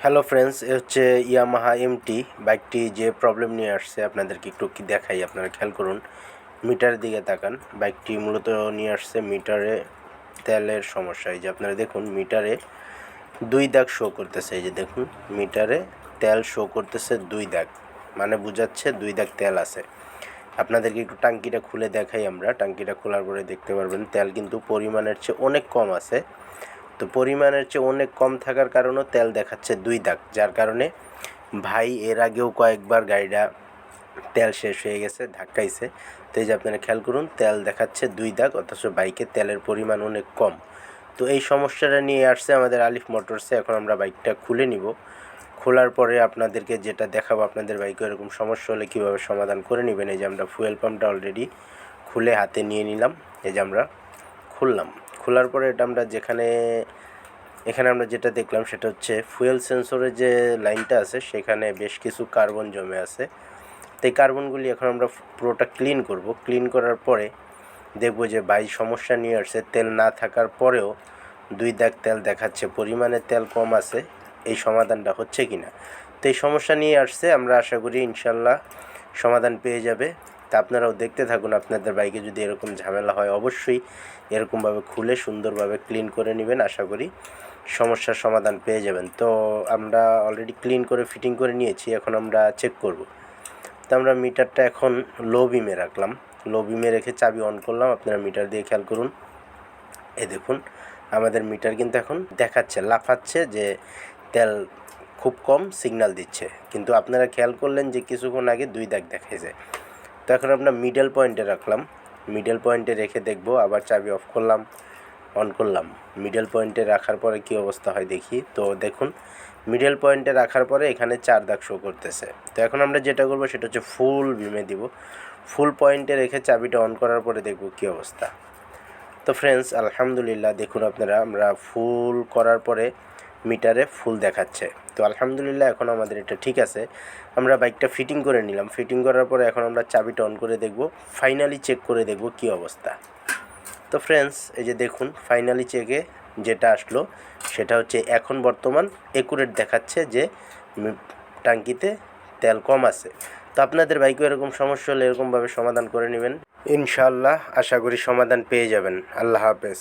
Hello friends, এ হচ্ছে Yamaha MT বাইকটি যে প্রবলেম নিয়ে আসছে আপনাদেরকে একটু কি দেখাই। আপনারা খেয়াল করুন, মিটারের দিকে তাকান। বাইকটি মূলত নিয়ে আসছে মিটারে তেলের সমস্যা। এই যে আপনারা দেখুন, মিটারে 2 দাগ শো করতেছে। এই যে দেখুন, মিটারে তেল শো করতেছে 2 দাগ, মানে বোঝাচ্ছে 2 দাগ তেল আছে। আপনাদেরকে একটু টাঙ্কিটা খুলে দেখাই আমরা। টাঙ্কিটা খোলার পরে দেখতে পারবেন তেল কিন্তু পরিমাণের চেয়ে অনেক কম আছে। তো পরিমাণের চেয়ে অনেক কম থাকার কারণেও তেল দেখাচ্ছে 2 দাগ, যার কারণে ভাই এর আগেও কয়েকবার গাড়িটা তেল শেষ হয়ে গেছে, ধাক্কাইছে। তো এই যে আপনারা খেয়াল করুন, তেল দেখাচ্ছে 2 দাগ, অথচ বাইকে তেলের পরিমাণ অনেক কম। তো এই সমস্যাটা নিয়ে আসছে আমাদের আলিফ মোটরসে। এখন আমরা বাইকটা খুলে নিব। খোলার পরে আপনাদেরকে যেটা দেখাবো, আপনাদের বাইকে এরকম সমস্যা হলে কীভাবে সমাধান করে নেবেন। এই যে আমরা ফুয়েল পাম্পটা অলরেডি খুলে হাতে নিয়ে নিলাম। এই যে আমরা খুললাম। খোলার পরে এটা আমরা এখানে আমরা যেটা দেখলাম সেটা হচ্ছে ফুয়েল সেন্সরের যে লাইনটা আছে সেখানে বেশ কিছু কার্বন জমে আছে। তো এই কার্বনগুলি এখন আমরা পুরোটা ক্লিন করব। ক্লিন করার পরে দেখব যে ভাই সমস্যা নিয়ে আসছে, তেল না থাকার পরেও 2 দাগ তেল দেখাচ্ছে, পরিমাণে তেল কম আছে। এই সমাধানটা হচ্ছে কি না। তো এই সমস্যা নিয়ে আসছে, আমরা আশা করি ইনশাল্লাহ সমাধান পেয়ে যাবে। তা আপনারাও দেখতে থাকুন। আপনাদের বাইকে যদি এরকম ঝামেলা হয় অবশ্যই এরকমভাবে খুলে সুন্দরভাবে ক্লিন করে নেবেন। আশা করি সমস্যার সমাধান পেয়ে যাবেন। তো আমরা অলরেডি ক্লিন করে ফিটিং করে নিয়েছি, এখন আমরা চেক করব। তো আমরা মিটারটা এখন লো বিমে রাখলাম। লো বিমে রেখে চাবি অন করলাম। আপনারা মিটার দিয়ে খেয়াল করুন, এই দেখুন আমাদের মিটার কিন্তু এখন দেখাচ্ছে, লাফাচ্ছে যে তেল খুব কম সিগন্যাল দিচ্ছে। কিন্তু আপনারা খেয়াল করলেন যে কিছুক্ষণ আগে 2 দাগ দেখাইছে। তো এখন আমরা মিডল পয়েন্টে রাখলাম। মিডল পয়েন্টে রেখে দেখব, আবার চাবি অফ করলাম, অন করলাম। মিডল পয়েন্টে রাখার পরে কী অবস্থা হয় দেখি। তো দেখুন, মিডল পয়েন্টে রাখার পরে এখানে 4 দাগ শো করতেছে। তো এখন আমরা যেটা করব সেটা হচ্ছে ফুল বিমে দিব। ফুল পয়েন্টে রেখে চাবিটা অন করার পরে দেখব কী অবস্থা। তো ফ্রেন্ডস, আলহামদুলিল্লাহ দেখুন আপনারা, আমরা ফুল করার পরে মিটারে ফুল দেখাচ্ছে। তো আলহামদুলিল্লাহ এখন আমাদের এটা ঠিক আছে। আমরা বাইকটা ফিটিং করে নিলাম। ফিটিং করার পরে এখন আমরা চাবিটা অন করে দেখব, ফাইনালি চেক করে দেখব কী অবস্থা। তো ফ্রেন্ডস, এই যে দেখুন ফাইনালি চেকে যেটা আসলো সেটা হচ্ছে এখন বর্তমান একুরেট দেখাচ্ছে যে টাঙ্কিতে তেল কম আছে। তো আপনাদের বাইকেও এরকম সমস্যা হলে এরকমভাবে সমাধান করে নেবেন। ইনশাআল্লাহ আশা করি সমাধান পেয়ে যাবেন। আল্লাহ হাফেজ।